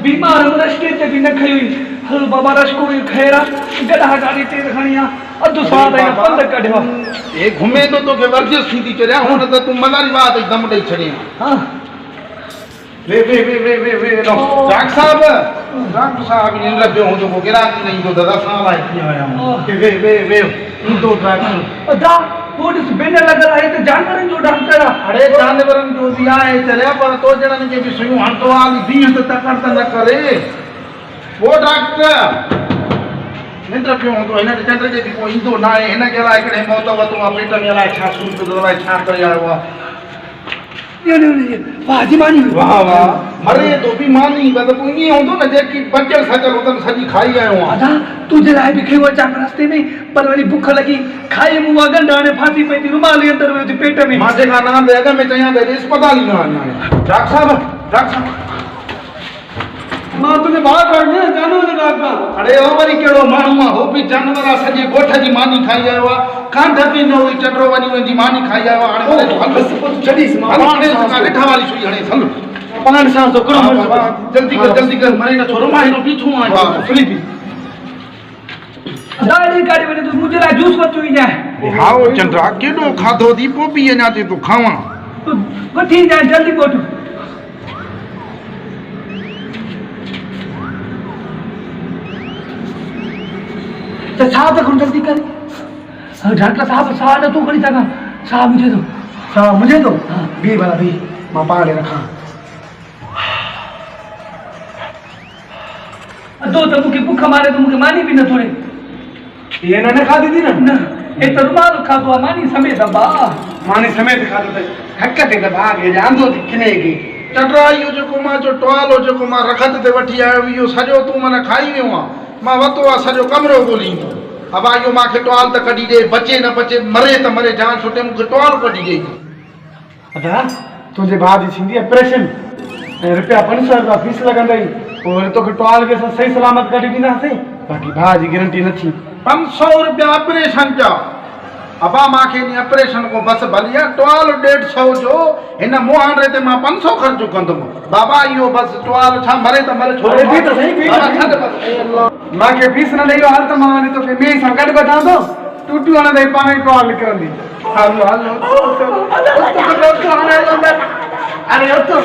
बीमार हम रस्ते ते भी न खई हुई हल बाबा रश को खैरा गधा गाड़ी ते खणिया अधु साथ है पंध कढियो ए घुमे तो के वर्जिश थी चरिया हुन त तू मलारी बात दम दई छड़िया हां वे डॉक्टर साहब इन लब्यो हो जो गिरा नहीं तो दादा साहब आई किया आया वे इन दो डॉक्टर अदा पुलिस बेने लगा है तो जानवरन जो डॉक्टर अरे जानवरन जो दिया है चले पर तो जणन के भी सुई हण तो आली 20 तक न करे वो डॉक्टर निंद्र पियो तो हिन चंद्र जे भी कोई इंदो ना है हिन के ला एकड़े मौत वतो पेट में ला छा सूर तो दवाई छा करे आयो ये वाह जी मानी वाह वाह अरे तो भी मानी बस पुनी होंदो न जे की बचल सचल होतन सजी खाई आयो आधा तुझे लाए भी खेवा चाक रास्ते में पर वाली भूख लगी खाए मुंह गंडा ने फांसी पे रुमाल अंदर में पेट में मां जे का नाम दे अगर मैं चया दे अस्पताल ना डॉक्टर साहब मां तुने बात करने जानो ने डॉक्टर अरे ओ वरी केड़ो मानू हो भी जानवर सजे गोठ जी मानी खाई आयो कांध भी न हुई चटरो वनी जी मानी खाई आयो हाने छडीस मां पाने का गठा वाली सुई हणे सल पान सा तो करो जल्दी कर मरे ना छोरो मां नो पीछू आ सुनी थी दाढ़ी काढ़ी बने तो मुझे ला जूस बचो ही जाए हाओ चंद्रा केडो खाधो दी पोपी अना ते तो खावा तो गठी जाए जल्दी पोट तो साहब देखो जल्दी कर डॉक्टर साहब साहब तू करी जगह साहब मुझे दो हाँ भी वाला भी मां पाड़े रखा दो तो मुझे भूख मारे तो मुझे मानी भी न थोड़े ये ना खा दी थी ना ए तो रुमाल खा तो मानी समेत बा मानी समेत खा तो हकते त भाग ये जांदो किने की चटरा यो जो को मां जो टवालो जो को मां रखत ते वठी आयो यो सजो तू मने खाई वियो मां वतो आ सजो कमरो गोली अब आयो मां के टवाल त कडी दे बचे न बचे मरे त मरे जान छुटे मुके टवाल कडी दे अदा तुझे बाद छिंदी ऑपरेशन रुपया 500 रुपया फीस लगंदई और तो के टवाल के सही सलामत कडी दीना से बाकी भाजी गारंटी न थी 500 रुपया ऑपरेशन जा अबा मां के नि ऑपरेशन को बस भलिया टवाल 150 जो इन मोहन रे ते मां 500 खर्च कंदम बाबा यो बस टवाल छा मरे त मरे छोड़े भी तो सही भी मां के फीस न देयो हाल त मां ने तो फिर मैं संकट बता दो टूटू आने दे पाने टवाल निकल दी हालो अरे तो